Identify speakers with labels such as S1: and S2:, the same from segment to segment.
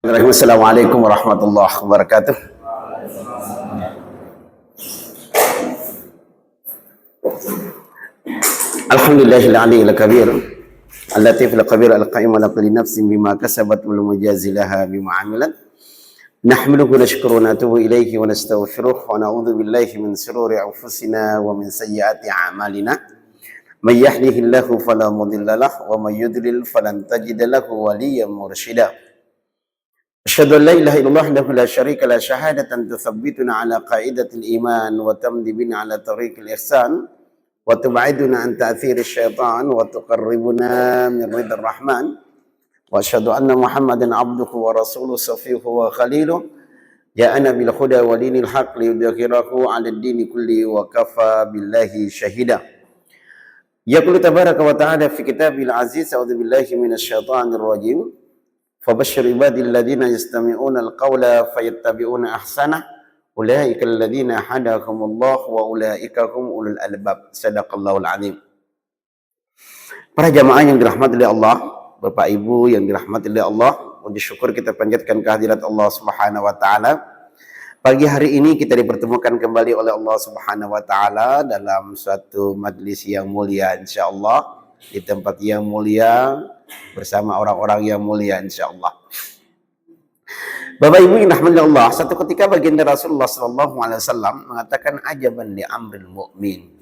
S1: Assalamualaikum warahmatullahi wabarakatuh. Alhamdulillahil aliyyil kabir, al-latifil khabir, al-qaim ala kulli nafsin bima kasabat wal mujazi laha bima amilat. Nahmaduhu wa nashkuruhu wa natubu ilaihi wa nastaghfiruh wa na'udzu billahi min shururi anfusina wa min sayyiati a'malina. May yahdihillahu fala mudilla lahu wa may yudlil falan tajida lahu waliyyan mursyida. Asyhadu an la ilaha illallah wahdahu la syarika la syahadatan tuthabbituna ala qaidatil iman wa tamdi bina ala tariqil ihsan wa tub'iduna an ta'thiril syaitan wa tuqarribuna min ridhar rahman wa asyhadu anna Muhammadan abduhu wa rasuluhu safihuhu wa khaliluhu ja'ana bil huda wa dinil haqq liyudhhirahu 'ala ad-dini kulli wa kafa billahi syahida. Yaqulu tabaraka wa ta'ala fi kitabil aziz, a'udzu billahi minasy syaithanir rajim. Fabashshir ibadil ladzina yastami'una al-qawla fayattabi'una ahsana ulaika alladzina hadahumullah wa ulaika hum ulul albab. Shadaqallahul azim. Para jamaah yang dirahmati oleh Allah, Bapak Ibu yang dirahmati oleh Allah, puji syukur kita panjatkan kehadirat Allah Subhanahu wa taala. Pagi hari ini kita dipertemukan kembali oleh Allah Subhanahu wa taala dalam suatu majlis yang mulia insyaallah, di tempat yang mulia bersama orang-orang yang mulia insyaallah. Bapak Ibu yang dirahmati Allah, satu ketika baginda Rasulullah sallallahu alaihi wasallam mengatakan ajaban li amril mukmin.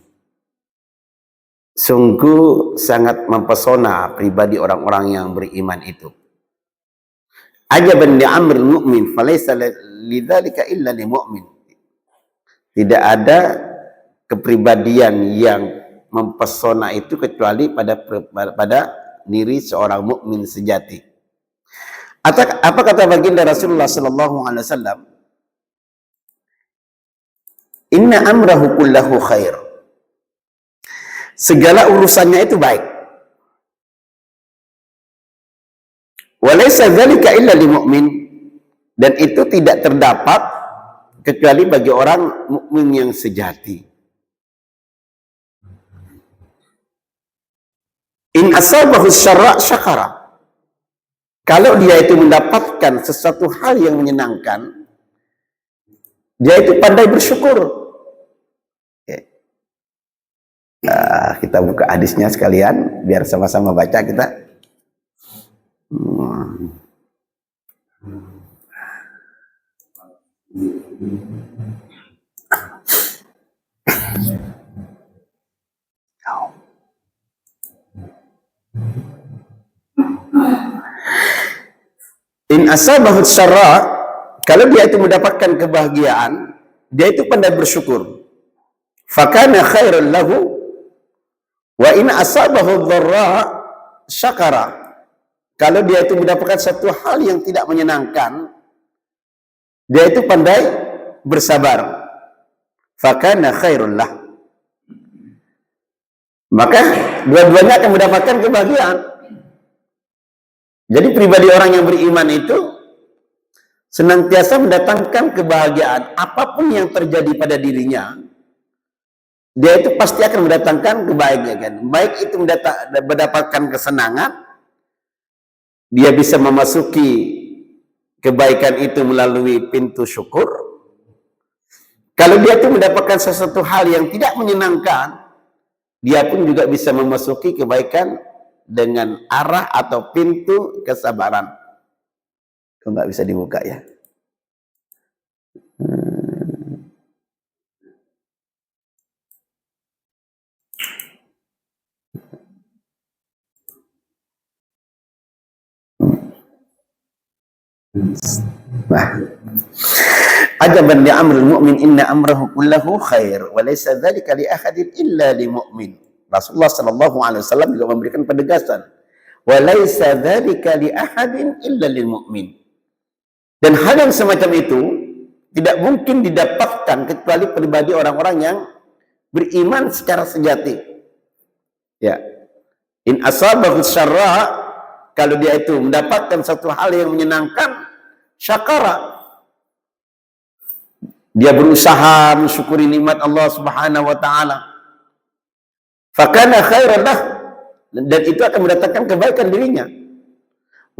S1: Sungguh sangat mempesona pribadi orang-orang yang beriman itu. Ajaban li amril mukmin falaysa lidzalika illa lil mukmin. Tidak ada kepribadian yang mempesona itu kecuali pada diri seorang mukmin sejati. Apa kata baginda Rasulullah sallallahu alaihi wasallam? Inna amrahu kullahu khair. Segala urusannya itu baik. Walaysa dzalika illa lil mu'min, dan itu tidak terdapat kecuali bagi orang mukmin yang sejati. In asabahu syarra syakara. Kalau dia itu mendapatkan sesuatu hal yang menyenangkan, dia itu pandai bersyukur. Kita buka hadisnya sekalian biar sama-sama baca kita. In asabahu syarra, kalau dia itu mendapatkan kebahagiaan, dia itu pandai bersyukur. Fakana khairan lahu, wa in asabahu dharra syakara. Kalau dia itu mendapatkan satu hal yang tidak menyenangkan, dia itu pandai bersabar. Fakana khairun lah. Maka dua-duanya akan mendapatkan kebahagiaan. Jadi pribadi orang yang beriman itu senantiasa mendatangkan kebahagiaan. Apapun yang terjadi pada dirinya, dia itu pasti akan mendatangkan kebahagiaan. Baik itu mendapatkan kesenangan, dia bisa memasuki kebaikan itu melalui pintu syukur. Kalau dia itu mendapatkan sesuatu hal yang tidak menyenangkan, dia pun juga bisa memasuki kebaikan dengan arah atau pintu kesabaran. Kok nggak bisa dibuka ya? Nah, ajaban li amril mu'min inna amrahu kullahu khair wa laysa dzalika li ahadin illa li mu'min. Rasulullah sallallahu alaihi wasallam juga memberikan penegasan, wa laysa dzalika li ahadin illa lil mu'min. Dan hal yang semacam itu tidak mungkin didapatkan kecuali pribadi orang-orang yang beriman secara sejati. Ya. In asabahu syarra, kalau dia itu mendapatkan satu hal yang menyenangkan, syakara. Dia berusaha mensyukuri nikmat Allah Subhanahu wa taala. Fakana khairan lah, dan itu akan mendatangkan kebaikan dirinya.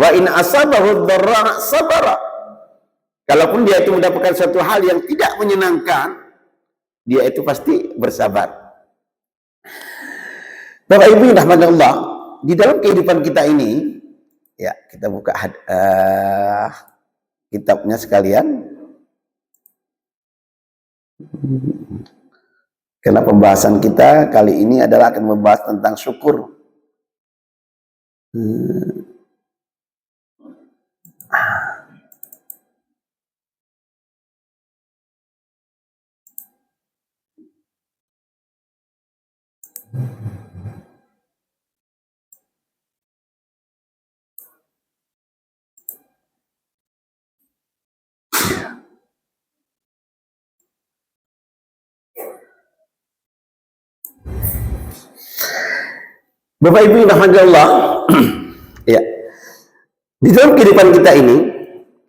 S1: Wa in asabahu dharra sabara. Kalaupun dia itu mendapatkan suatu hal yang tidak menyenangkan, dia itu pasti bersabar. Bapak Ibu yang rahmati Allah, di dalam kehidupan kita ini, ya kita buka kitabnya sekalian. Karena pembahasan kita kali ini adalah akan membahas tentang syukur. Bapak Ibu yang rahmati Allah, ya, di dalam kehidupan kita ini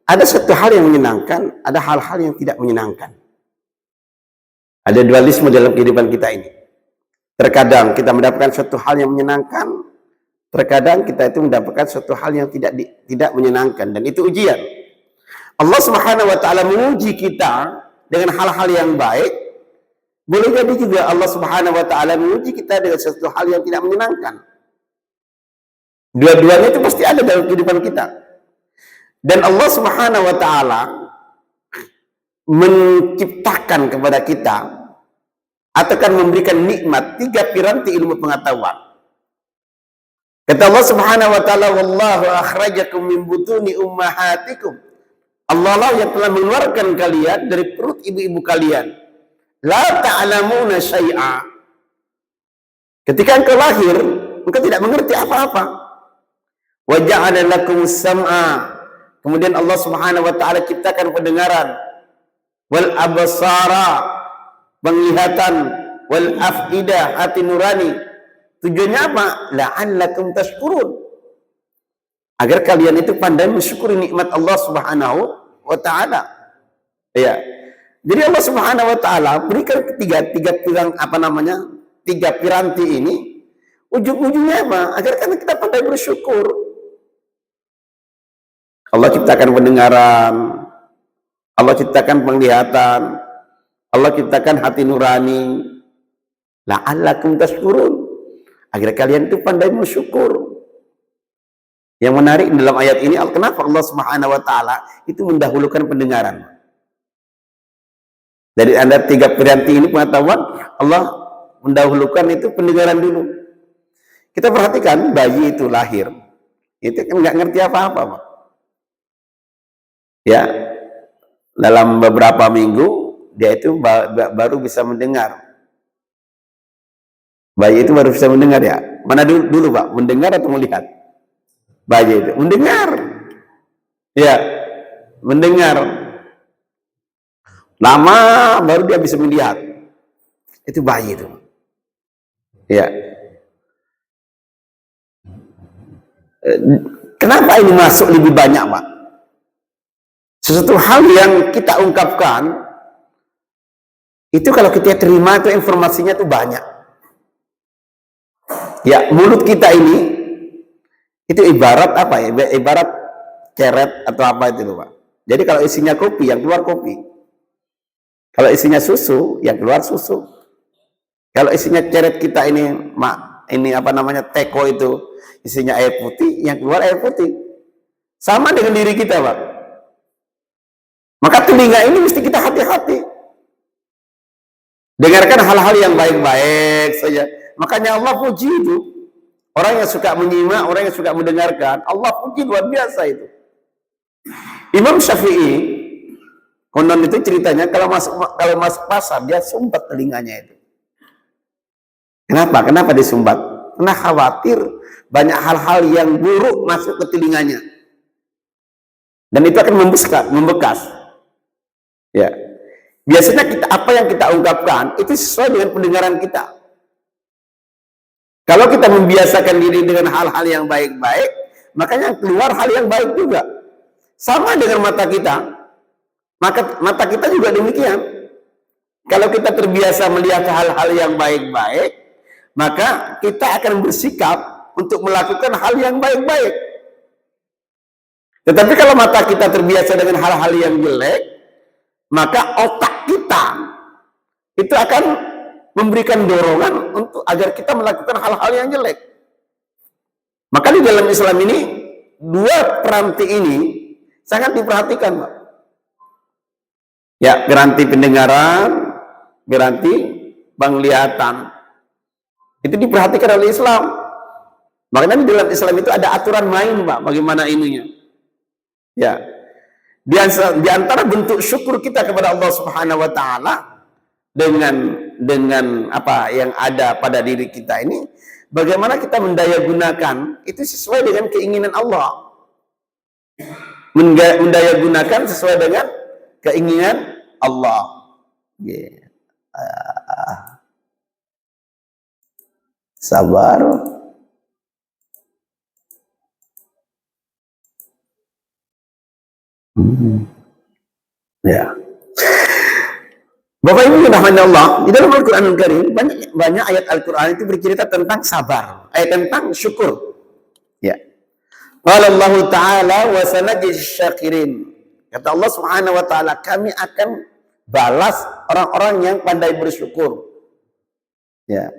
S1: ada satu hal yang menyenangkan, ada hal-hal yang tidak menyenangkan. Ada dualisme dalam kehidupan kita ini. Terkadang kita mendapatkan suatu hal yang menyenangkan, terkadang kita itu mendapatkan suatu hal yang tidak menyenangkan, dan itu ujian. Allah Subhanahu wa taala menguji kita dengan hal-hal yang baik. Boleh jadi juga Allah Subhanahu wa taala menguji kita dengan sesuatu hal yang tidak menyenangkan. Dua-duanya itu pasti ada dalam kehidupan kita. Dan Allah Subhanahu wa taala menciptakan kepada kita atau akan memberikan nikmat 3 piranti ilmu pengetahuan. Kata Allah Subhanahu wa taala, "Wallahu akhrajakum min butuni ummahatikum." Allah lah yang telah mengeluarkan kalian dari perut ibu-ibu kalian. La ta'lamuna syai'a. Ketika engkau lahir, engkau tidak mengerti apa-apa. Wa ja'ala lakumus sam'a. Kemudian Allah Subhanahu wa taala ciptakan pendengaran, wal absara, penglihatan, wal af'idah, hati nurani. Tujuannya apa? La'allakum tashkurun. Agar kalian itu pandai mensyukuri nikmat Allah Subhanahu wa taala. Ya. Jadi Allah Subhanahu wa taala berikan tiga piranti ini, ujung-ujungnya apa? Agar kita pandai bersyukur. Allah ciptakan pendengaran, Allah ciptakan penglihatan, Allah ciptakan hati nurani. La'allakum tashkurun. Agar kalian itu pandai bersyukur. Yang menarik dalam ayat ini, kenapa Allah Subhanahu wa taala itu mendahulukan pendengaran? Dari Anda 3 piranti ini pengetahuan, Allah mendahulukan itu pendengaran dulu. Kita perhatikan bayi itu lahir, itu kan nggak ngerti apa-apa, Pak. Ya, dalam beberapa minggu dia itu baru bisa mendengar. Bayi itu baru bisa mendengar ya. Mana dulu Pak, mendengar atau melihat? Bayi itu mendengar. Ya, mendengar. Lama baru dia bisa melihat. Itu bayi itu. Ya. Kenapa ini masuk lebih banyak, Pak? Sesuatu hal yang kita ungkapkan, itu kalau kita terima itu informasinya itu banyak. Ya, mulut kita ini, itu ibarat apa ya? Ibarat ceret atau apa itu, Pak. Jadi kalau isinya kopi, yang keluar kopi. Kalau isinya susu, yang keluar susu. Kalau isinya ceret kita ini teko itu, isinya air putih, yang keluar air putih. Sama dengan diri kita, Pak. Maka telinga ini mesti kita hati-hati. Dengarkan hal-hal yang baik-baik saja. Makanya Allah puji itu. Orang yang suka menyimak, orang yang suka mendengarkan, Allah puji luar biasa itu. Imam Syafi'i, konon itu ceritanya kalau masuk pasar dia sumbat telinganya itu. Kenapa? Kenapa disumbat? Karena khawatir banyak hal-hal yang buruk masuk ke telinganya. Dan itu akan membekas. Ya. Biasanya apa yang kita ungkapkan itu sesuai dengan pendengaran kita. Kalau kita membiasakan diri dengan hal-hal yang baik-baik, makanya keluar hal yang baik juga. Sama dengan mata kita. Maka mata kita juga demikian. Kalau kita terbiasa melihat hal-hal yang baik-baik, maka kita akan bersikap untuk melakukan hal yang baik-baik. Tetapi kalau mata kita terbiasa dengan hal-hal yang jelek, maka otak kita itu akan memberikan dorongan untuk agar kita melakukan hal-hal yang jelek. Maka di dalam Islam ini dua piranti ini sangat diperhatikan, Pak. Ya, piranti pendengaran, piranti penglihatan. Itu diperhatikan oleh Islam. Makanya di dalam Islam itu ada aturan main, Pak, bagaimana ininya. Ya. Di antara bentuk syukur kita kepada Allah Subhanahu wa taala dengan apa yang ada pada diri kita ini, bagaimana kita mendayagunakan itu sesuai dengan keinginan Allah. Mendayagunakan sesuai dengan keinginan Allah. Yeah. Sabar. Ya. Bapak Ibu yang dirahmati Allah, di dalam Al-Qur'anul Karim banyak ayat Al-Qur'an itu bercerita tentang sabar, tentang syukur. Ya. Qala Allah Ta'ala wa sanajzis syakirin. Kata Allah Subhanahu wa taala, kami akan balas orang-orang yang pandai bersyukur. Ya.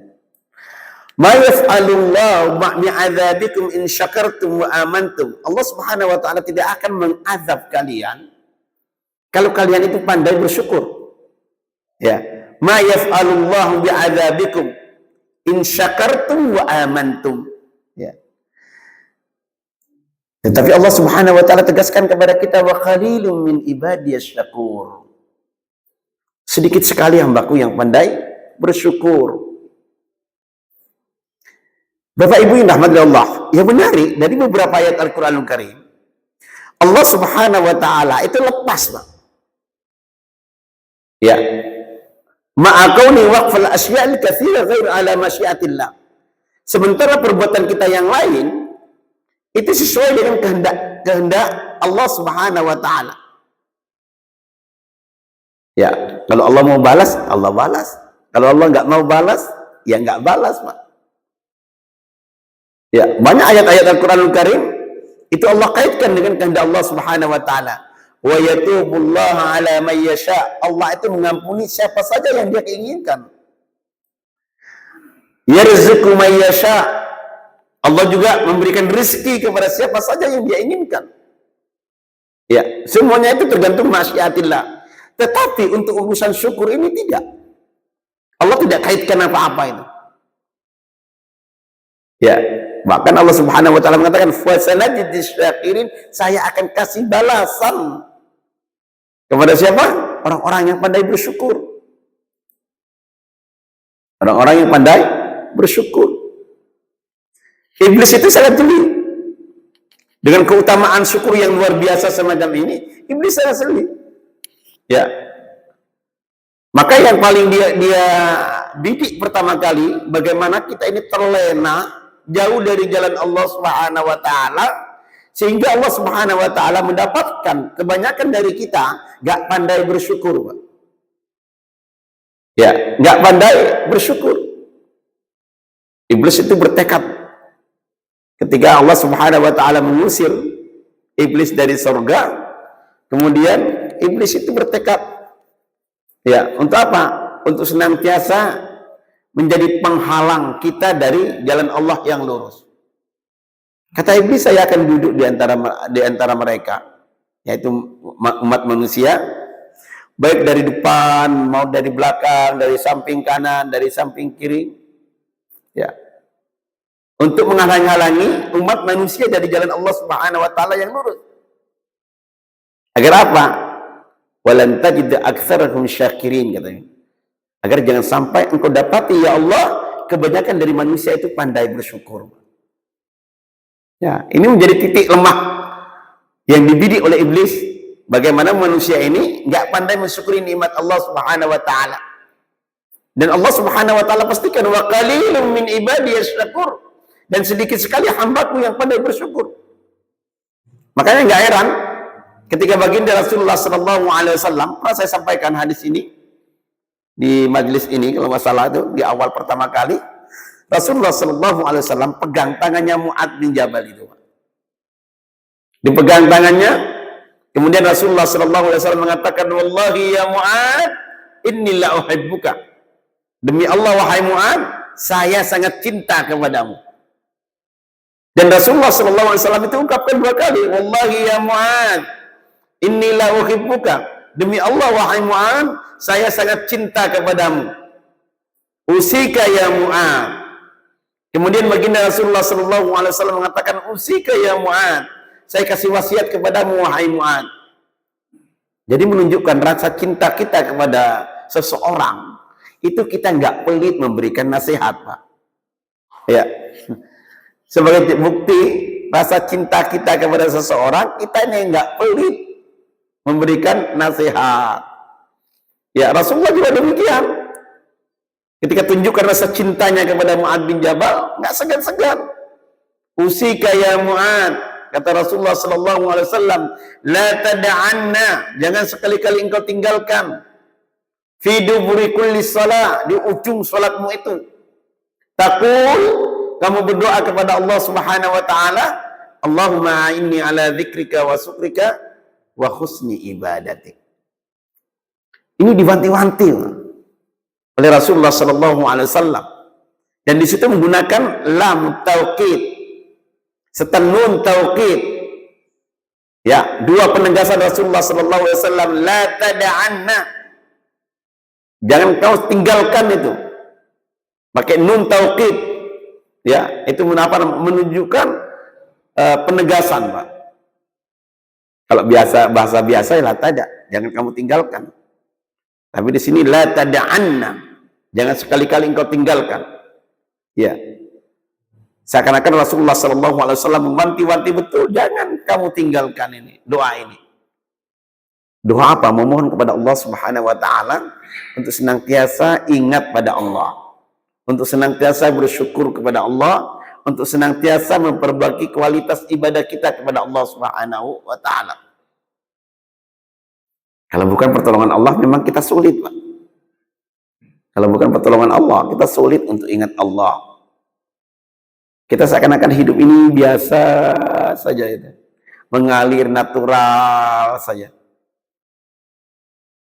S1: Ma yaf'alullahu bi'adzabikum in syakartum wa amantum. Allah Subhanahu wa taala tidak akan mengazab kalian kalau kalian itu pandai bersyukur. Ya. Ma yaf'alullahu bi'adzabikum in syakartum wa amantum. Ya. Tetapi Allah Subhanahu wa taala tegaskan kepada kita, wa qalilum min ibadiyas syakur. Sedikit sekali hambaku yang pandai bersyukur. Bapak Ibu yang dirahmati Allah, yang menarik dari beberapa ayat Al-Qur'anul Karim, Allah Subhanahu wa taala itu lepas, Pak. Ya. Ma'akauni waqfal asya'il katsira ghair ala masyiatillah. Sementara perbuatan kita yang lain itu sesuai dengan kehendak Allah Subhanahu wa taala. Ya, kalau Allah mau balas, Allah balas. Kalau Allah nggak mau balas, ya nggak balas, Pak. Ya, banyak ayat-ayat Al-Qur'anul Karim itu Allah kaitkan dengan kehendak Allah Subhanahu wa taala. Wa yatubullahu ala man yasha. Allah itu mengampuni siapa saja yang Dia inginkan. Yarzuqu man yasha. Allah juga memberikan rezeki kepada siapa saja yang Dia inginkan. Ya, semuanya itu tergantung masyiatillah. Tetapi untuk urusan syukur ini tidak. Allah tidak kaitkan apa-apa itu. Ya, bahkan Allah Subhanahu wa taala mengatakan, "Fasanajidis syakirin," saya akan kasih balasan kepada siapa? Orang-orang yang pandai bersyukur. Orang-orang yang pandai bersyukur. Iblis itu sangat jeli. Dengan keutamaan syukur yang luar biasa semacam ini, iblis sangat jeli. Ya. Maka yang paling dia didik pertama kali, bagaimana kita ini terlena jauh dari jalan Allah Subhanahu wa taala, sehingga Allah Subhanahu wa taala mendapatkan kebanyakan dari kita gak pandai bersyukur, Pak. Ya, gak pandai bersyukur. Iblis itu bertekad ketika Allah Subhanahu wa taala mengusir iblis dari surga, kemudian iblis itu bertekad, ya, untuk apa? Untuk senantiasa menjadi penghalang kita dari jalan Allah yang lurus. Kata iblis, saya akan duduk di antara mereka, yaitu umat manusia, baik dari depan mau dari belakang, dari samping kanan, dari samping kiri, ya, untuk menghalang-halangi umat manusia dari jalan Allah Subhanahu wa taala yang lurus. Agar apa? Walan tajid aktsarahum syakirin, katanya. Agar jangan sampai engkau dapati, ya Allah, kebanyakan dari manusia itu pandai bersyukur. Ya, ini menjadi titik lemah yang dibidik oleh iblis. Bagaimana manusia ini nggak pandai mensyukuri nikmat Allah Subhanahu wa taala. Dan Allah Subhanahu wa taala pastikan, wa qalilum min ibadiyas syakur, dan sedikit sekali hambaku yang pandai bersyukur. Makanya nggak heran ketika baginda Rasulullah sallallahu alaihi wasallam, pernah saya sampaikan hadis ini di majelis ini kalau nggak salah itu di awal pertama kali, Rasulullah sallallahu alaihi wasallam pegang tangannya Mu'adz bin Jabal itu. Dipegang tangannya. Kemudian Rasulullah SAW mengatakan, wallahi ya Mu'ad, inni la uhibbuka. Demi Allah wahai Mu'ad, saya sangat cinta kepadamu. Dan Rasulullah SAW itu ungkapkan 2 kali, wallahi ya Mu'ad, inni la uhibbuka. Demi Allah wahai Mu'ad, saya sangat cinta kepadamu. Usika ya Mu'ad. Kemudian baginda Rasulullah SAW mengatakan, usika ya Mu'ad, saya kasih wasiat kepadamu wahai Mu'ad. Jadi menunjukkan rasa cinta kita kepada seseorang, itu kita nggak pelit memberikan nasihat, Pak. Ya. Sebagai bukti rasa cinta kita kepada seseorang, kita ini nggak pelit memberikan nasihat. Ya, Rasulullah juga demikian. Ketika tunjukkan rasa cintanya kepada Mu'ad bin Jabal, nggak segan-segan. Usika ya Mu'ad, kata Rasulullah SAW, la tada'anna, jangan sekali-kali engkau tinggalkan, fi duburi kulli salat, di ujung salatmu itu. Taqul, kamu berdoa kepada Allah Subhanahu wa taala, Allahumma inni ala dzikrika wa syukrika wa husni ibadatik. Ini diwanti-wanti oleh Rasulullah SAW, dan di situ menggunakan lam taukid serta nun taukid. Ya, 2 penegasan Rasulullah SAW, la tada'anna, jangan kau tinggalkan itu, pakai nun taukid. Ya, itu menunjukkan penegasan, Pak. Kalau bahasa biasa ya la tada, jangan kamu tinggalkan. Tapi di sini la tada'anna, jangan sekali-kali engkau tinggalkan. Ya. Seakan-akan Rasulullah SAW mewanti-wanti betul, jangan kamu tinggalkan ini, doa ini. Doa apa? Memohon kepada Allah Subhanahu wa taala untuk senantiasa ingat pada Allah, untuk senantiasa bersyukur kepada Allah, untuk senantiasa memperbaiki kualitas ibadah kita kepada Allah Subhanahu wa taala. Kalau bukan pertolongan Allah, memang kita sulit, Pak. Kalau bukan pertolongan Allah, kita sulit untuk ingat Allah. Kita seakan-akan hidup ini biasa saja, itu mengalir natural saja.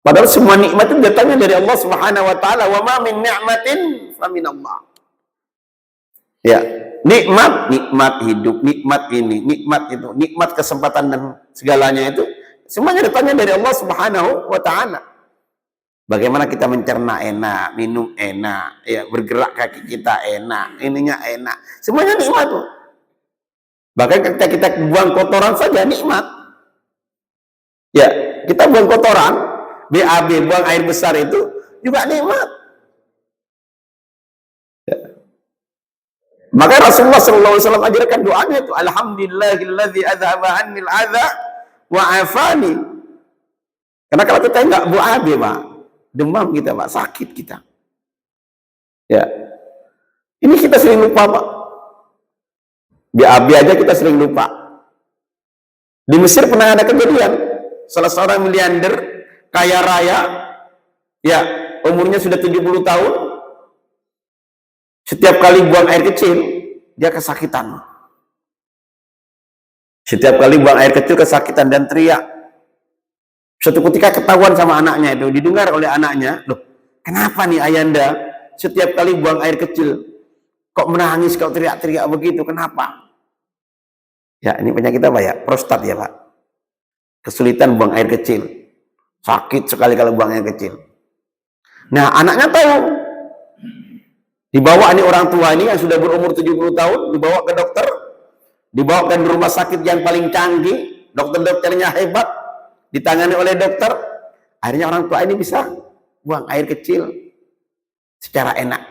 S1: Padahal semua nikmat itu datangnya dari Allah Subhanahu wa taala. Wa ma min ni'matin fa min Allah. Ya, nikmat hidup, nikmat ini, nikmat itu, nikmat kesempatan dan segalanya itu semuanya datangnya dari Allah Subhanahu wa taala. Bagaimana kita mencerna enak, minum enak, ya, bergerak kaki kita enak, ininya enak. Semuanya nikmat tuh. Bahkan ketika kita buang kotoran saja nikmat. Ya, kita buang kotoran, BAB, buang air besar itu juga nikmat. Ya. Maka Rasulullah SAW ajarkan doanya itu, alhamdulillahilladzi adzhaba 'annil adza wa 'afani. Karena kalau kita enggak BAB, Pak, demam kita, Pak, sakit kita. Ya. Ini kita sering lupa, Pak. BAB aja kita sering lupa. Di Mesir pernah ada kejadian, salah seorang miliarder kaya raya, ya, umurnya sudah 70 tahun, setiap kali buang air kecil, dia kesakitan. Setiap kali buang air kecil kesakitan dan teriak. Suatu ketika ketahuan sama anaknya itu, didengar oleh anaknya, loh, kenapa nih Ayanda setiap kali buang air kecil kok menangis, kok teriak-teriak begitu, kenapa? Ya, ini penyakit apa ya? Prostat ya, Pak. Kesulitan buang air kecil. Sakit sekali kalau buang air kecil. Nah, anaknya tahu. Dibawa nih orang tua ini yang sudah berumur 70 tahun, dibawa ke dokter, dibawa ke rumah sakit yang paling canggih, dokter-dokternya hebat, ditangani oleh dokter. Akhirnya orang tua ini bisa buang air kecil secara enak.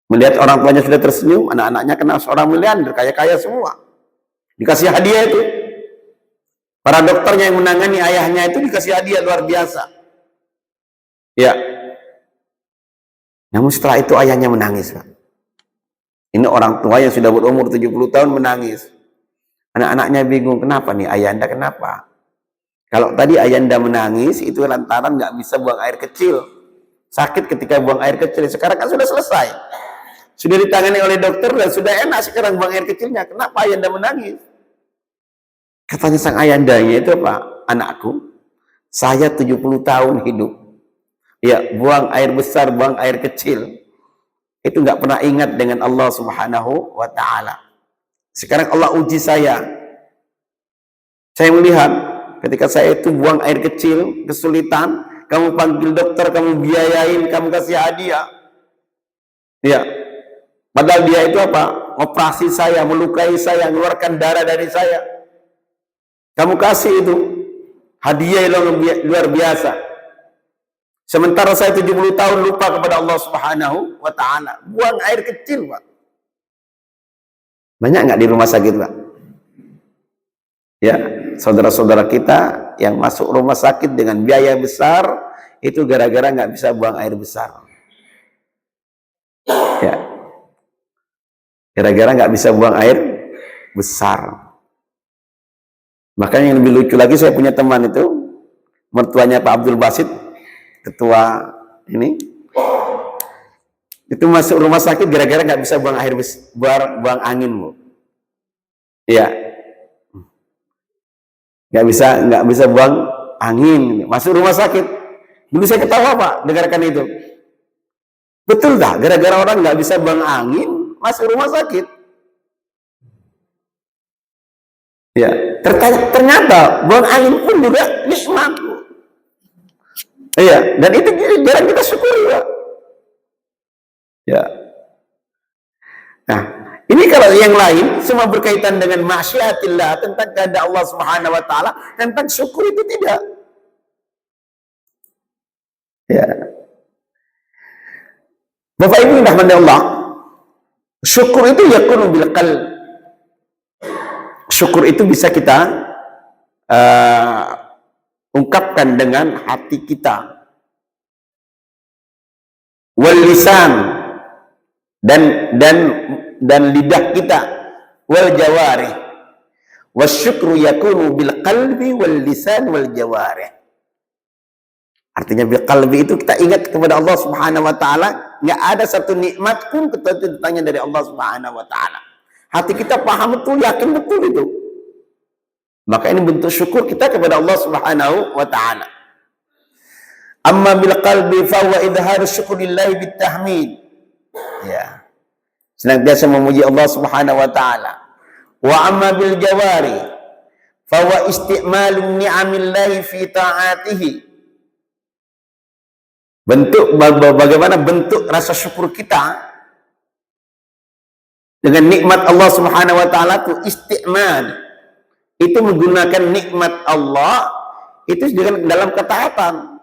S1: Melihat orang tuanya sudah tersenyum, anak-anaknya kenal seorang miliarder, kaya-kaya semua. Dikasih hadiah itu. Para dokternya yang menangani ayahnya itu dikasih hadiah luar biasa. Ya. Namun setelah itu ayahnya menangis, Pak. Ini orang tua yang sudah berumur 70 tahun menangis. Anak-anaknya bingung, kenapa nih Ayanda, kenapa? Kalau tadi Ayanda menangis, itu lantaran nggak bisa buang air kecil. Sakit ketika buang air kecil. Sekarang kan sudah selesai. Sudah ditangani oleh dokter dan sudah enak sekarang buang air kecilnya. Kenapa Ayanda menangis? Katanya sang ayandanya itu apa? Anakku, saya 70 tahun hidup. Ya, buang air besar, buang air kecil. Itu nggak pernah ingat dengan Allah Subhanahu wa Ta'ala. Sekarang Allah uji saya. Saya melihat ketika saya itu buang air kecil, kesulitan, kamu panggil dokter, kamu biayain, kamu kasih hadiah. Ya, padahal dia itu apa? Operasi saya, melukai saya, mengeluarkan darah dari saya. Kamu kasih itu hadiah yang luar biasa. Sementara saya 70 tahun lupa kepada Allah Subhanahu wa Ta'ala. Buang air kecil, Pak. Banyak nggak di rumah sakit, Pak? Ya, saudara-saudara kita yang masuk rumah sakit dengan biaya besar, itu gara-gara nggak bisa buang air besar. Ya, gara-gara nggak bisa buang air besar. Makanya yang lebih lucu lagi, saya punya teman itu, mertuanya Pak Abdul Basit, ketua ini, itu masuk rumah sakit gara-gara nggak bisa buang air buang angin, Bu. Iya, nggak bisa buang angin, masuk rumah sakit. Dulu saya ketawa, Pak, dengarkan itu. Betul dah, gara-gara orang nggak bisa buang angin, masuk rumah sakit. Ya, ternyata buang angin pun juga nikmat. Iya, dan itu jarang kita syukuri, Pak. Ya. Nah, ini kalau yang lain semua berkaitan dengan masyiatillah, tentang kehendak Allah Subhanahu wa Ta'ala, tentang syukur itu tidak. Ya. Bapak Ibu yang dirahmati Allah, syukur itu yakunu bil qalb. Syukur itu bisa kita ungkapkan dengan hati kita, wal lisan, dan lidah kita, wal jawarih. Wasyukru yakunu bil qalbi wal lisan wal jawarih. Artinya bil qalbi itu kita ingat kepada Allah Subhanahu wa Ta'ala, nggak ada satu nikmat pun kecuali datangnya dari Allah Subhanahu wa Ta'ala. Hati kita paham betul, yakin betul itu. Maka ini bentuk syukur kita kepada Allah Subhanahu wa Ta'ala. Amma bil qalbi fa huwa idharu syukrillahi bit tahmid. Ya. Senantiasa memuji Allah Subhanahu wa Ta'ala. Wa amma bil jawari fa huwa isti'malu ni'amillahi fi ta'atihi. Bagaimana bentuk rasa syukur kita dengan nikmat Allah Subhanahu wa Ta'ala itu isti'mal. Itu menggunakan nikmat Allah itu dengan dalam ketaatan.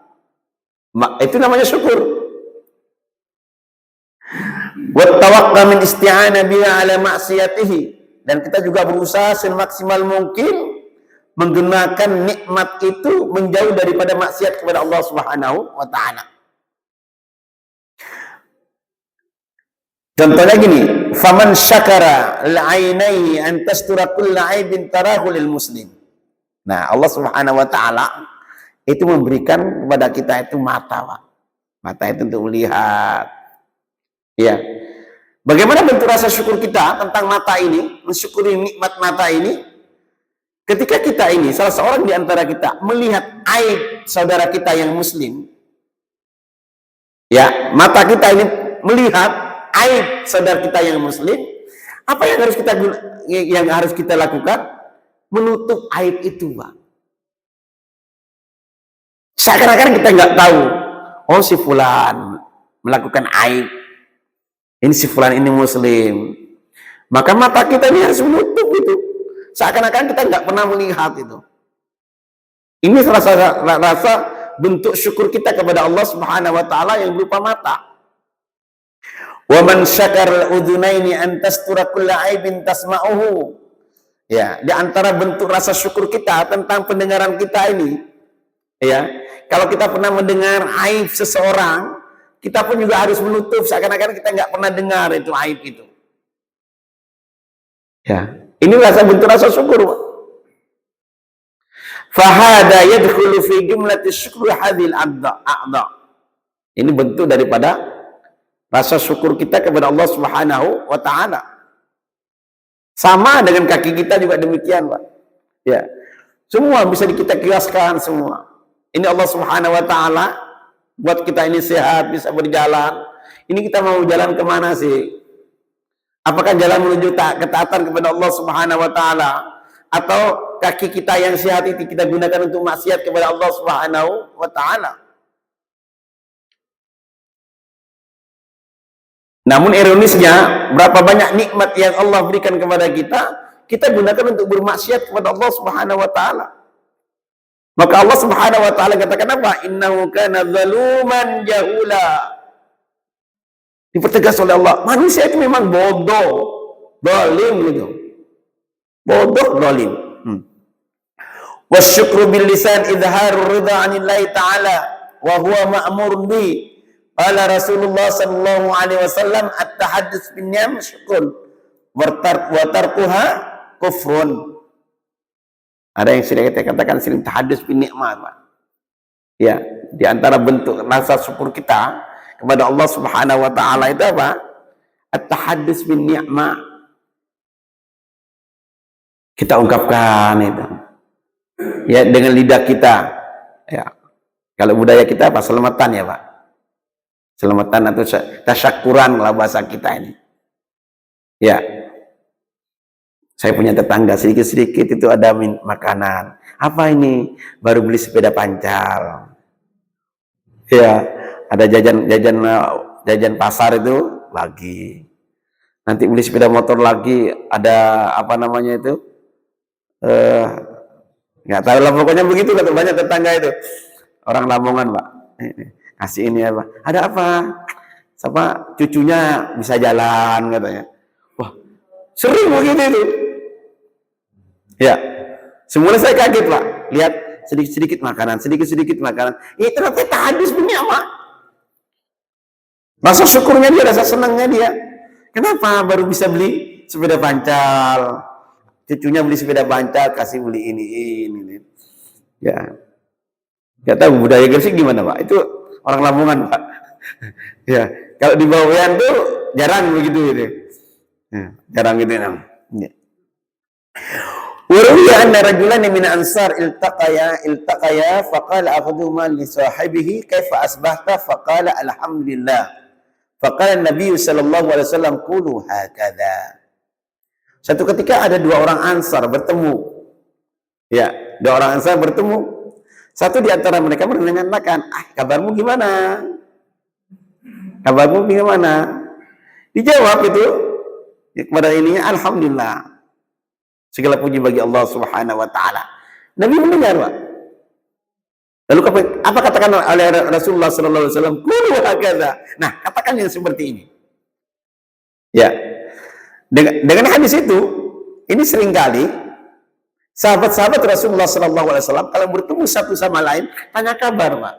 S1: Itu namanya syukur. Wa tawaqqa min isti'ana biha ala ma'siyatihi, dan kita juga berusaha semaksimal mungkin menggunakan nikmat itu menjauh daripada maksiat kepada Allah Subhanahu wa Ta'ala. Contohnya gini, faman syakara al-ainai an tastura kulla aibin tarahu lil muslim. Nah, Allah Subhanahu wa Ta'ala itu memberikan kepada kita itu mata, Pak. Mata itu untuk melihat. Ya. Bagaimana bentuk rasa syukur kita tentang mata ini, mensyukuri nikmat mata ini? Ketika kita ini, salah seorang di antara kita melihat aib saudara kita yang muslim, ya, mata kita ini melihat aib saudara kita yang muslim, apa yang harus kita lakukan? Menutup aib itu, Pak. Seakan-akan kita nggak tahu, oh si fulan melakukan aib, ini si fulan ini muslim, maka mata kita ini harus menutup itu. Seakan-akan kita nggak pernah melihat itu. Ini rasa bentuk syukur kita kepada Allah Subhanahu wa Ta'ala yang berupa mata. Wa man syakara al-udhunaini an tastura kulla aibin tasma'uhu. Ya, di antara bentuk rasa syukur kita tentang pendengaran kita ini, ya, kalau kita pernah mendengar aib seseorang, kita pun juga harus menutup seakan-akan kita nggak pernah dengar itu aib itu. Ya, ini bentuk rasa syukur. Fahada yadkhulu fi jumlati syukri hadhil a'dha. Ini bentuk daripada rasa syukur kita kepada Allah Subhanahu wa Ta'ala. Sama dengan kaki kita juga demikian, Pak. Ya, semua bisa kita kiaskan semua. Ini Allah Subhanahu wa taala buat kita ini sehat, bisa berjalan. Ini kita mau jalan kemana sih? Apakah jalan menuju ketaatan kepada Allah Subhanahu wa taala, atau kaki kita yang sehat itu kita gunakan untuk maksiat kepada Allah Subhanahu wa taala? Namun ironisnya, berapa banyak nikmat yang Allah berikan kepada kita, kita gunakan untuk bermaksiat kepada Allah Subhanahu wa taala. Maka Allah Subhanahu wa taala katakan apa? Innahu kana zaluman jahula. Dipertegas oleh Allah, manusia itu memang bodoh, zalim gitu. Bodoh, zalim. Wasyukru bil lisan idharur ridha 'anillahi ta'ala wa huwa ma'mur bi. Qala Rasulullah sallallahu alaihi wasallam at-tahaddus bin ni'am syukrun wa tarkuha kufrun. Ada yang sudah kita katakan sering tahaddus bin ni'mah, Pak. Ya, di antara bentuk rasa syukur kita kepada Allah Subhanahu wa taala itu apa? At-tahaddus bin ni'mah. Kita ungkapkan itu. Ya, dengan lidah kita. Ya. Kalau budaya kita apa? Selamatan ya, Pak. Selamatan atau tasyakuran lah bahasa kita ini. Ya. Saya punya tetangga sedikit-sedikit itu ada makanan. Apa ini? Baru beli sepeda pancal. Ya, ada jajan pasar itu lagi. Nanti beli sepeda motor lagi, ada apa namanya itu? Nggak tahu lah, pokoknya begitu kata banyak tetangga itu. Orang Lamongan, Pak. Kasih ini apa? Ada apa? Sama cucunya bisa jalan katanya. Wah, sering begitu itu. Ya, semula saya kaget, Pak. Lihat sedikit-sedikit makanan, sedikit-sedikit makanan. Itu ternyata tahadus punya, Pak. Rasa syukurnya dia, rasa senangnya dia. Kenapa baru bisa beli sepeda pancal? Cucunya beli sepeda pancal, kasih beli ini. Ya. Gak tahu budaya Gresik gimana, Pak? Itu orang Lamongan, Pak. Ya, kalau di Bawean tuh jarang begitu gitu. Ya, jarang gitu ya. Waruya anna rajulan min ansar iltaqaya faqala ahaduhuma li sahibihi kaifa asbahta faqala alhamdulillah faqala an-nabiy sallallahu alaihi wasallam qulu hakadha. Satu ketika ada dua orang ansar bertemu. Ya, dua orang ansar bertemu. Satu di antara mereka menanyakan, kabarmu gimana? Kabarmu gimana? Dijawab itu kepada ini, alhamdulillah. Segala puji bagi Allah Subhanahu wa taala. Nabi mendengar, Pak. Lalu apa katakan oleh Rasulullah sallallahu alaihi wasallam? Qulu hakadha. Nah, katakan yang seperti ini. Ya. Dengan hadis itu, ini seringkali sahabat-sahabat Rasulullah sallallahu alaihi wasallam kalau bertemu satu sama lain tanya kabar, Pak.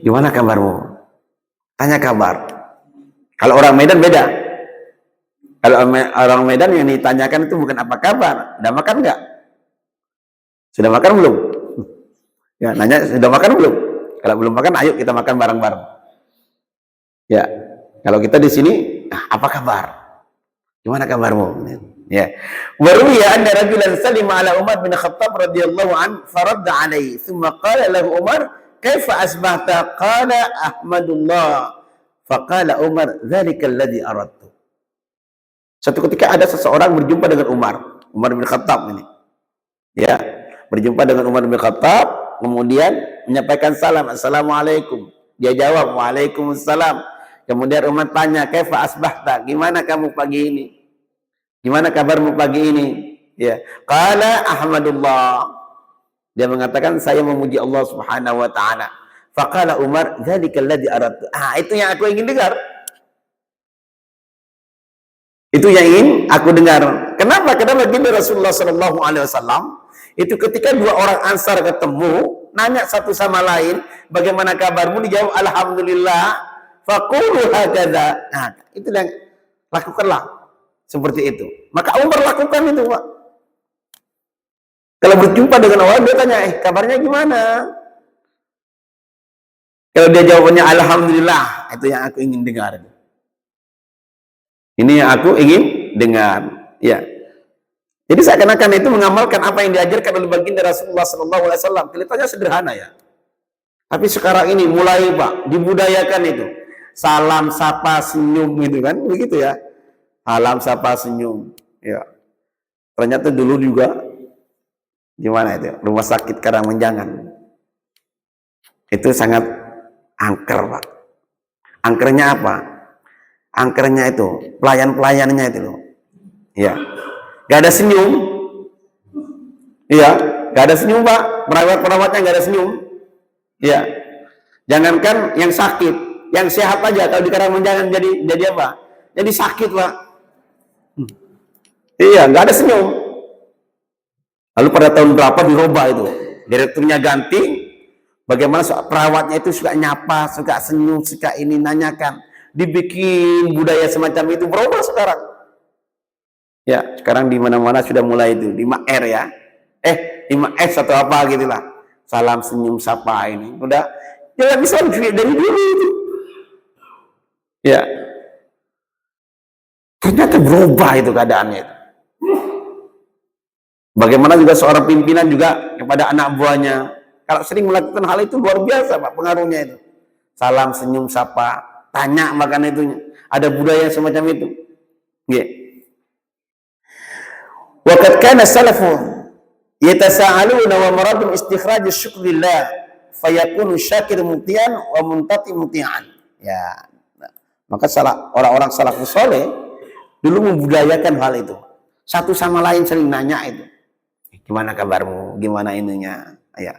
S1: Gimana kabarmu? Tanya kabar. Kalau orang Medan beda. Kalau orang Medan yang ditanyakan itu bukan apa kabar, sudah makan enggak? Sudah makan belum? Ya, nanya sudah makan belum? Kalau belum makan, ayo kita makan bareng-bareng. Ya, kalau kita di sini, apa kabar? Gimana kabarmu? Ya. Waruya anna rajulan salima ala Umar bin Khattab radhiyallahu an faradda alaihi, thumma qala lahu Umar, "Kaifa asbahta?" Qala ahmadullah. Faqala Umar, "Dzalika alladhi aradtu." Satu ketika ada seseorang berjumpa dengan Umar bin Khattab ini. Ya, berjumpa dengan Umar bin Khattab, kemudian menyampaikan salam, "Assalamualaikum." Dia jawab, "Waalaikumsalam." Kemudian Umar tanya, "Kaifa asbahta?" Gimana kamu pagi ini? Gimana kabarmu pagi ini? Ya, qala ahmadullah. Dia mengatakan, saya memuji Allah Subhanahu wa taala. Faqala Umar, "Dzalika alladhi aradtu." Itu yang aku ingin dengar. Itu yang ingin aku dengar. Kenapa? Karena baginda Rasulullah sallallahu alaihi wasallam itu ketika dua orang Ansar ketemu, nanya satu sama lain, "Bagaimana kabarmu?" Dijawab, "Alhamdulillah." Faqulu hakadha. Nah, itu yang lakukanlah seperti itu. Maka Umar lakukan itu, Pak. Kalau berjumpa dengan orang, dia tanya, kabarnya gimana? Kalau dia jawabannya alhamdulillah, itu yang aku ingin dengar. Ini yang aku ingin dengar. Ya. Jadi seakan-akan itu mengamalkan apa yang diajarkan oleh baginda Rasulullah SAW. Kelihatannya sederhana ya. Tapi sekarang ini mulai Pak, dibudayakan itu. Salam, sapa, senyum gitu kan, begitu ya. Salam, sapa, senyum. Ya. Ternyata dulu juga di mana itu? Rumah sakit Karangmenjangan. Itu sangat angker Pak. Angkernya apa? Angkernya itu pelayan-pelayannya itu loh. Ya. Gak ada senyum. Iya, gak ada senyum Pak. Perawat-perawatnya gak ada senyum. Iya. Jangankan yang sakit, yang sehat aja kalau di Karangmenjangan jadi apa? Jadi sakit Pak. Iya, gak ada senyum. Lalu pada tahun berapa dirubah itu? Direkturnya ganti. Bagaimana perawatnya itu suka nyapa, suka senyum, suka ini nanyakan. Dibikin budaya semacam itu, berubah sekarang. Ya, sekarang di mana-mana sudah mulai itu, 5R ya. 5S atau apa gitulah. Salam, senyum, sapa ini. Udah, ya bisa dari dulu itu. Ya. Ternyata berubah itu keadaannya itu. Bagaimana juga seorang pimpinan juga kepada anak buahnya. Kalau sering melakukan hal itu luar biasa Pak pengaruhnya itu. Salam, senyum, sapa, tanya makan itunya. Ada budaya semacam itu. Nggih. Wa qad kana salafun yatasaaluna wa maradun istikhraj syukrillah fayakunu syakir mutian wa muntati mutian. Ya. Maka orang-orang salafus saleh dulu membudayakan hal itu. Satu sama lain saling nanya itu. Gimana kabarmu? Gimana ininya? Ya.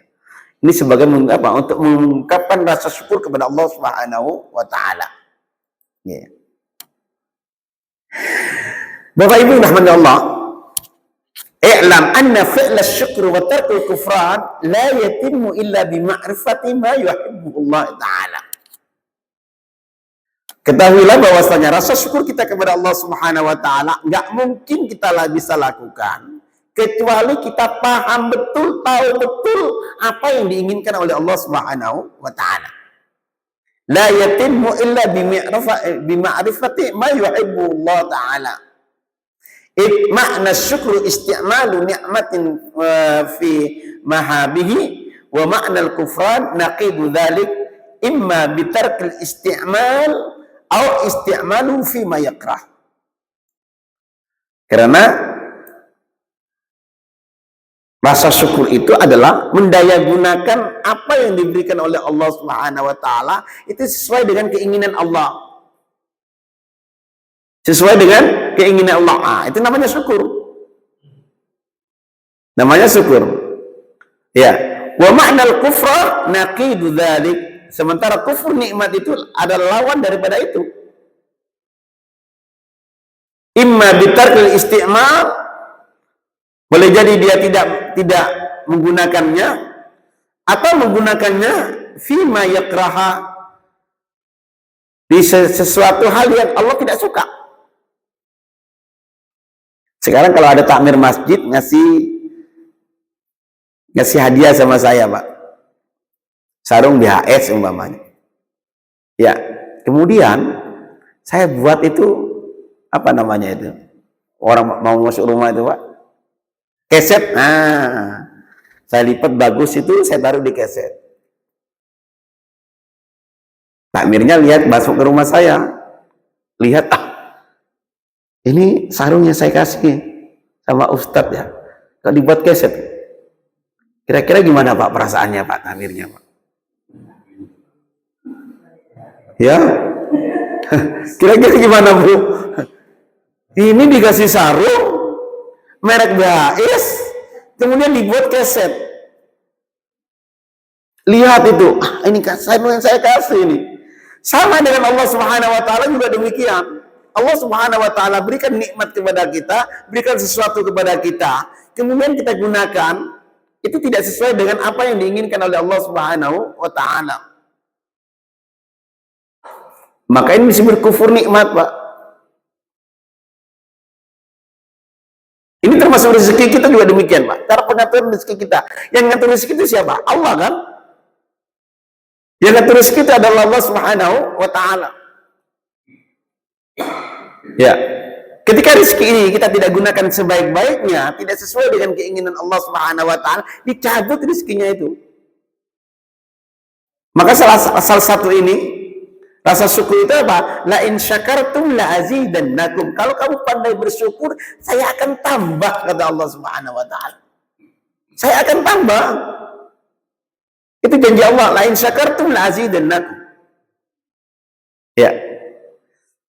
S1: Ini sebagai apa? Untuk mengungkapkan rasa syukur kepada Allah Subhanahu wa taala. Ya. Bapak Ibu rahmatullah, i'lam anna fi'la syukur wa tarkul kufran la yatimmu illa bi ma'rifati ma yuhibbu Allah taala. Ketahuilah bahwasanya rasa syukur kita kepada Allah Subhanahu wa taala enggak mungkin kita bisa lakukan kecuali kita paham betul, tahu betul apa yang diinginkan oleh Allah Subhanahu wa taala. La yatimmu illa bi ma'rifati ma yuhibbu Allah taala. Makna syukru isti'malu ni'matin fi mahabihi wa makna al-kufran naqidu dhalik imma bitarkil isti'mal atau isti'malu fi ma yakrah. Karena rasa syukur itu adalah mendayagunakan apa yang diberikan oleh Allah Subhanahu wa taala itu sesuai dengan keinginan Allah. Sesuai dengan keinginan Allah. Itu namanya syukur. Namanya syukur. Ya. Wa ma'nal kufra naqidu dzalik. Sementara kufur nikmat itu adalah lawan daripada itu. Imma bitarkil isti'mal, boleh jadi dia tidak menggunakannya atau menggunakannya fima yakraha, di sesuatu hal yang Allah tidak suka. Sekarang kalau ada takmir masjid ngasih hadiah sama saya Pak, sarung BHS umpamanya. Ya, kemudian saya buat itu apa namanya itu? Orang mau masuk rumah itu Pak, keset. Nah, saya lipat bagus itu, saya taruh di keset. Takmirnya lihat masuk ke rumah saya, lihat ini sarungnya saya kasih sama Ustadz ya, kalau dibuat keset. Kira-kira gimana Pak perasaannya Pak takmirnya Pak? Ya, kira-kira gimana Bu? Ini dikasih sarung merek BHS, kemudian dibuat keset. Lihat itu, ini sarung yang saya kasih ini. Sama dengan Allah Subhanahu wa taala juga demikian. Allah Subhanahu wa taala berikan nikmat kepada kita, berikan sesuatu kepada kita, kemudian kita gunakan, itu tidak sesuai dengan apa yang diinginkan oleh Allah Subhanahu wa taala. Maka ini disebut kufur nikmat, Pak. Ini termasuk rezeki kita juga demikian, Pak. Cara pengaturan rezeki kita. Yang ngatur rezeki itu siapa? Allah kan? Yang ngatur rezeki itu adalah Allah Subhanahu wa taala. Ya. Ketika rezeki ini kita tidak gunakan sebaik-baiknya, tidak sesuai dengan keinginan Allah Subhanahu wa taala, dicabut rezekinya itu. Maka salah satu ini rasa syukur itu apa? La in syakartum la azidannakum. Kalau kamu pandai bersyukur, saya akan tambah, kata Allah Subhanahu wa taala. Saya akan tambah. Itu janji Allah, la in syakartum la azidannakum. Ya.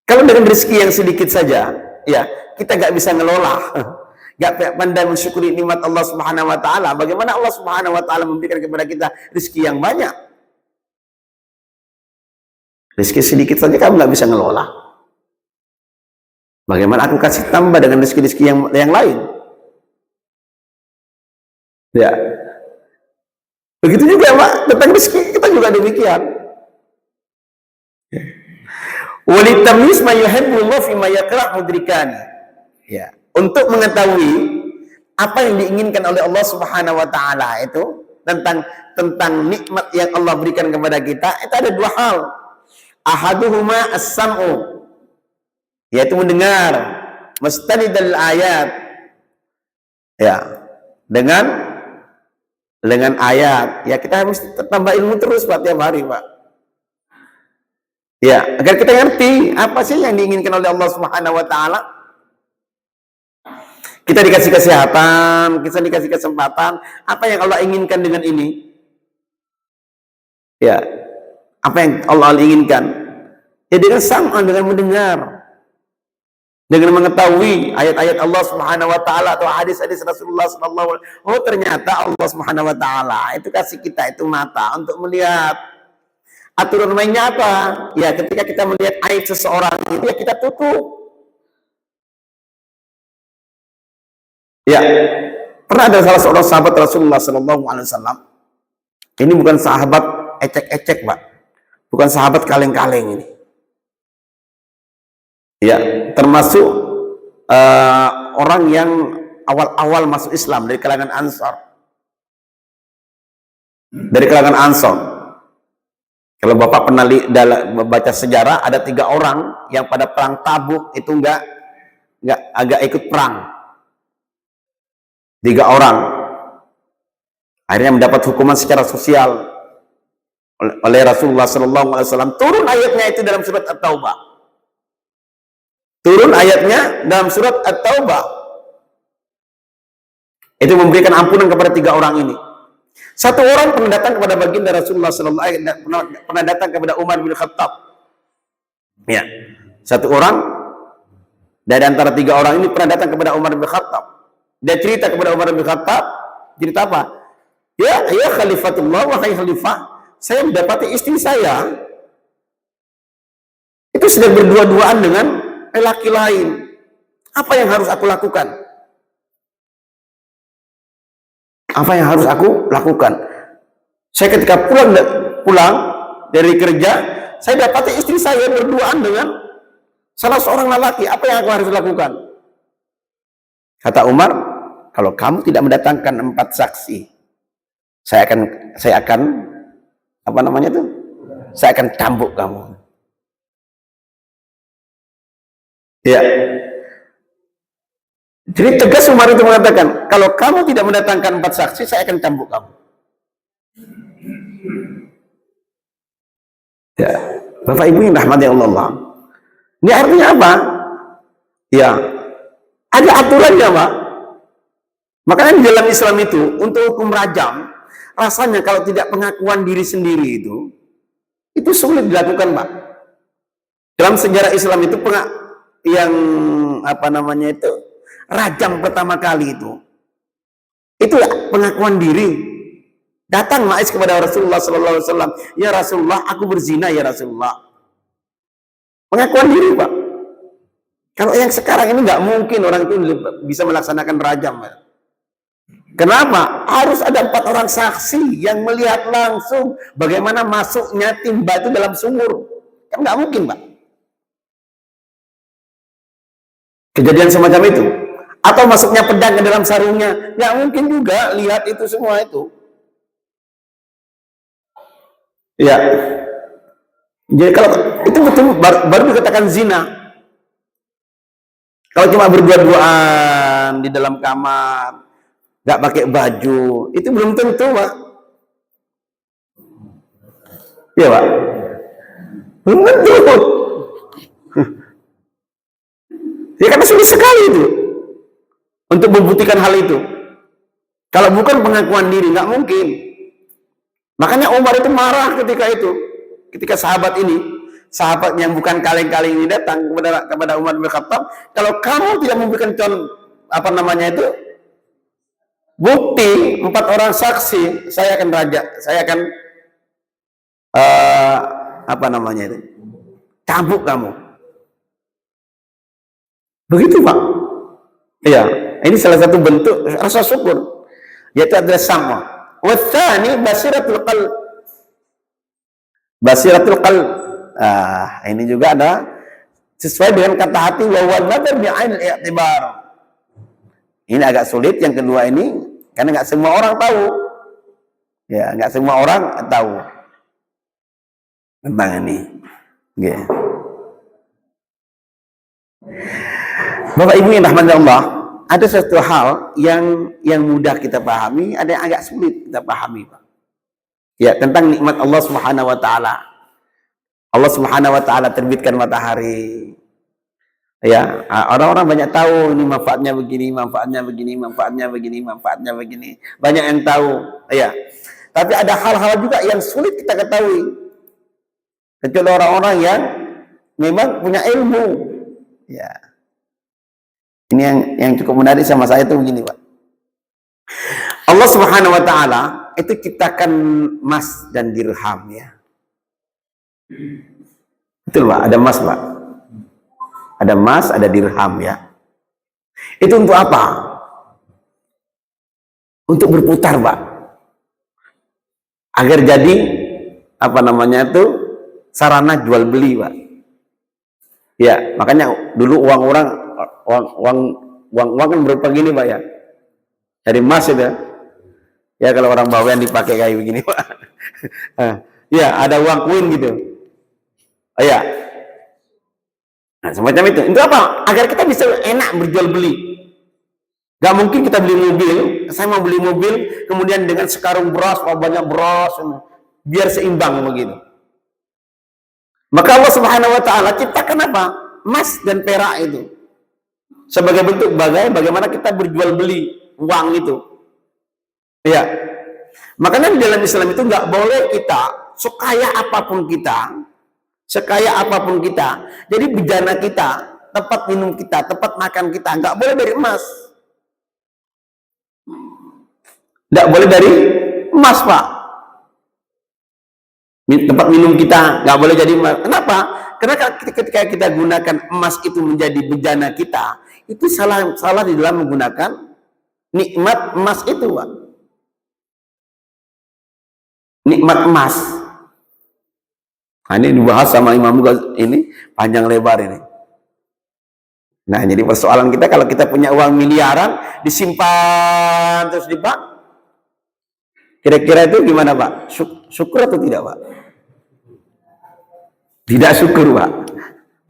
S1: Kalau dengan rezeki yang sedikit saja, ya, kita nggak bisa ngelola. Nggak pandai mensyukuri nikmat Allah Subhanahu wa taala. Bagaimana Allah Subhanahu wa taala memberikan kepada kita rezeki yang banyak? Rezeki sedikit saja kamu nggak bisa ngelola. Bagaimana aku kasih tambah dengan rezeki-rezeki yang lain? Ya. Begitu juga Pak, tentang rezeki kita juga demikian. Walitamyiz ma yuhibbullah fi ma yakrah mudrikani. Ya, untuk mengetahui apa yang diinginkan oleh Allah Subhanahu wa taala itu tentang nikmat yang Allah berikan kepada kita, itu ada dua hal. Ahaduhuma as-sam'u, yaitu mendengar, mustanidal ayat, ya, dengan ayat, ya kita harus tambah ilmu terus Pak tiap hari Pak, ya, agar kita ngerti apa sih yang diinginkan oleh Allah Subhanahu wa taala. Kita dikasih kesehatan, kita dikasih kesempatan, apa yang Allah inginkan dengan ini? Ya, apa yang Allah inginkan? Ya dengan sam'an, dengan mendengar, dengan mengetahui ayat-ayat Allah Subhanahu wa taala atau hadis-hadis Rasulullah sallallahu alaihi wasallam. Oh, ternyata Allah Subhanahu wa taala itu kasih kita itu mata untuk melihat. Aturan mainnya apa? Ya, ketika kita melihat aib seseorang itu ya kita tutup. Ya, pernah ada salah seorang sahabat Rasulullah sallallahu alaihi wasallam. Ini bukan sahabat ecek-ecek, Pak. Bukan sahabat kaleng-kaleng ini. Ya, termasuk orang yang awal-awal masuk Islam dari kalangan Ansar. Dari kalangan Ansar. Kalau Bapak pernah baca sejarah, ada 3 orang yang pada perang Tabuk itu enggak agak ikut perang. 3 orang. Akhirnya mendapat hukuman secara sosial oleh Rasulullah SAW. Turun ayatnya itu dalam surat At-Taubah. Turun ayatnya dalam surat At-Taubah. Itu memberikan ampunan kepada 3 orang ini. 1 orang pernah datang kepada baginda Rasulullah SAW, pernah datang kepada Umar bin Khattab. Ya, 1 orang dari antara 3 orang ini pernah datang kepada Umar bin Khattab. Dia cerita kepada Umar bin Khattab, cerita apa? Ya Khalifatullah, wahai Khalifah, saya mendapati istri saya itu sedang berdua-duaan dengan lelaki lain. Apa yang harus aku lakukan? Apa yang harus aku lakukan? Saya ketika pulang dari kerja, saya dapati istri saya berduaan dengan salah seorang lelaki. Apa yang aku harus lakukan? Kata Umar, kalau kamu tidak mendatangkan 4 saksi, saya akan apa namanya itu? Saya akan cambuk kamu. Ya. Jadi tegas Umar itu mengatakan, kalau kamu tidak mendatangkan 4 saksi, saya akan cambuk kamu. Ya, Bapak Ibu yang rahmati Allah. Ini artinya apa? Ya, ada aturannya, Pak. Makanya di dalam Islam itu, untuk hukum rajam, rasanya kalau tidak pengakuan diri sendiri itu sulit dilakukan, Pak. Dalam sejarah Islam itu yang apa namanya itu, rajam pertama kali itu pengakuan diri. Datang Ma'is kepada Rasulullah sallallahu alaihi wasallam, "Ya Rasulullah, aku berzina ya Rasulullah." Pengakuan diri, Pak. Kalau yang sekarang ini nggak mungkin orang itu bisa melaksanakan rajam. Kenapa? Harus ada 4 orang saksi yang melihat langsung bagaimana masuknya timba itu dalam sumur. Kan nggak mungkin, Pak. Kejadian semacam itu. Atau masuknya pedang ke dalam sarungnya. Nggak mungkin juga lihat itu semua itu. Ya. Jadi kalau itu betul baru dikatakan zina. Kalau cuma berdua-duaan di dalam kamar, nggak pakai baju, itu belum tentu, Pak. Iya, Pak. Belum tentu. Ya karena sulit sekali itu untuk membuktikan hal itu. Kalau bukan pengakuan diri, nggak mungkin. Makanya Umar itu marah ketika itu, ketika sahabat yang bukan kaleng-kaleng ini datang kepada Umar bin Khattab, kalau kamu tidak memberikan bukti 4 orang saksi, saya akan cambuk kamu. Begitu, Pak. Iya, ini salah satu bentuk rasa syukur, yaitu adalah sama. Wathani basiratul qalb. Basiratul qalb. Ini juga ada sesuai dengan kata hati, wa huwa nadar bi'ainil i'tibar. Ini agak sulit yang kedua ini karena nggak semua orang tahu. Ya, nggak semua orang tahu tentang ini. Okay. Bapak Ibu yang rahmati Allah, ada satu hal yang mudah kita pahami, ada yang agak sulit kita pahami, Pak. Ya, tentang nikmat Allah Subhanahu wa taala. Allah Subhanahu wa taala terbitkan matahari. Ya, orang-orang banyak tahu ini manfaatnya begini, manfaatnya begini, manfaatnya begini, manfaatnya begini. Banyak yang tahu, ya. Tapi ada hal-hal juga yang sulit kita ketahui. Kecuali orang-orang yang memang punya ilmu. Ya. Ini yang cukup menarik sama saya itu begini, Pak. Allah Subhanahu wa taala itu ciptakan emas dan dirham, ya. Betul, Pak, ada emas, Pak. Ada emas, ada dirham, ya. Itu untuk apa? Untuk berputar, Pak. Agar jadi sarana jual beli, Pak. Ya, makanya dulu uang kan berupa gini, Pak, ya. Dari emas itu. Ya, kalau orang bawean dipakai kayak begini, Pak. Ya, ada uang koin gitu. Ya. Nah, semacam itu. Itu apa? Agar kita bisa enak berjual beli. Gak mungkin kita beli mobil, saya mau beli mobil, kemudian dengan sekarung beras, banyak beras, biar seimbang begitu. Maka Allah Subhanahu wa taala ciptakan apa? Emas dan perak itu. Sebagai bentuk bagaimana kita berjual beli uang itu. Ya. Makanya di dalam Islam itu nggak boleh kita sekaya apapun kita, jadi bejana kita, tempat minum kita, tempat makan kita nggak boleh dari emas. Nggak boleh dari emas, Pak. Tempat minum kita nggak boleh jadi emas. Kenapa? Karena ketika kita gunakan emas itu menjadi bejana kita, itu salah di dalam menggunakan nikmat emas itu, Pak. Nikmat emas. Nah, ini dibahas sama Imam Ghazali, ini panjang lebar ini. Nah, jadi persoalan kita, kalau kita punya uang miliaran disimpan terus di bank, kira-kira itu gimana, Pak? Syukur atau tidak, Pak? Tidak syukur, Pak.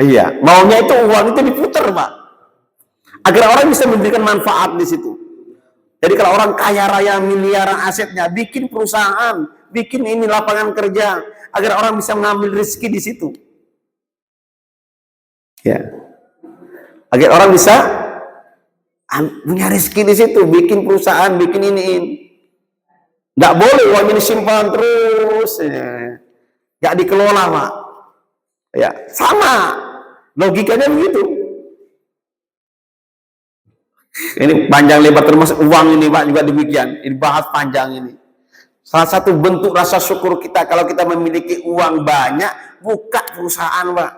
S1: Iya, maunya itu uang itu diputar, Pak, agar orang bisa memberikan manfaat di situ. Jadi kalau orang kaya raya miliaran asetnya, bikin perusahaan, bikin ini lapangan kerja, agar orang bisa mengambil rezeki di situ. Ya, agar orang bisa punya rezeki di situ, bikin perusahaan, bikin ini. Nggak boleh uang ini simpan terus, nggak dikelola, Pak. Ya, sama logikanya begitu. Ini panjang lebar, termasuk uang ini, Pak, juga demikian. Ini bahas panjang ini. Salah satu bentuk rasa syukur kita kalau kita memiliki uang banyak, buka perusahaan, Pak.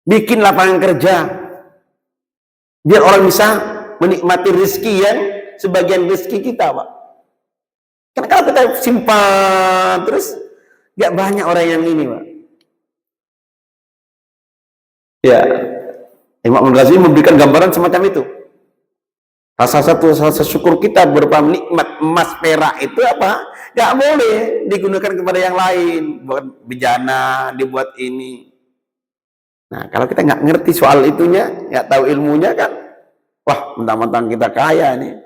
S1: Bikin lapangan kerja. Biar orang bisa menikmati rezeki yang sebagian rezeki kita, Pak. Karena kalau kita simpan terus, gak banyak orang yang ini, Pak. Ya, Imam Ghazali memberikan gambaran semacam itu. Rasa syukur kita berupa nikmat emas perak itu apa? Gak boleh digunakan kepada yang lain, buat bejana, dibuat ini. Nah, kalau kita nggak ngerti soal itunya, nggak tahu ilmunya kan, wah, mentang-mentang kita kaya nih.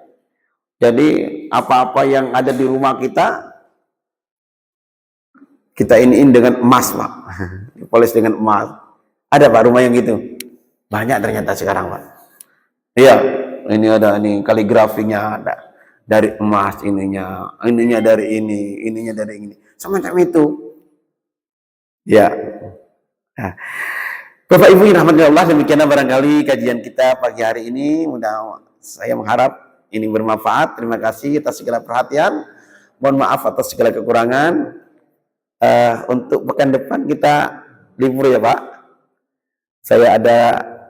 S1: Jadi apa-apa yang ada di rumah kita iniin dengan emas, Pak. Dipoles dengan emas. Ada Pak rumah yang gitu? Banyak ternyata sekarang, Pak. Iya, ini ada nih kaligrafinya ada dari emas ininya dari ininya dari ini. Semacam itu. Ya. Nah, Bapak Ibu yang rahmati Allah, demikianlah barangkali kajian kita pagi hari ini. Mudah saya mengharap ini bermanfaat. Terima kasih atas segala perhatian. Mohon maaf atas segala kekurangan. Untuk pekan depan kita libur ya Pak. Saya ada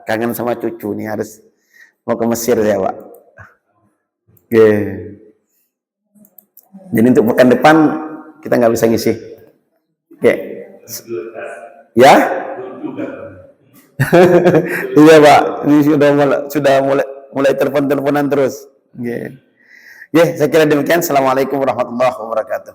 S1: kangen sama cucu nih, harus mau ke Mesir ya Pak. Oke. Jadi untuk pekan depan kita nggak bisa ngisi. Oke. Ya? Iya Pak, ini sudah mulai telepon-teleponan terus. Oke. Ya, saya kira demikian. Assalamualaikum warahmatullahi wabarakatuh.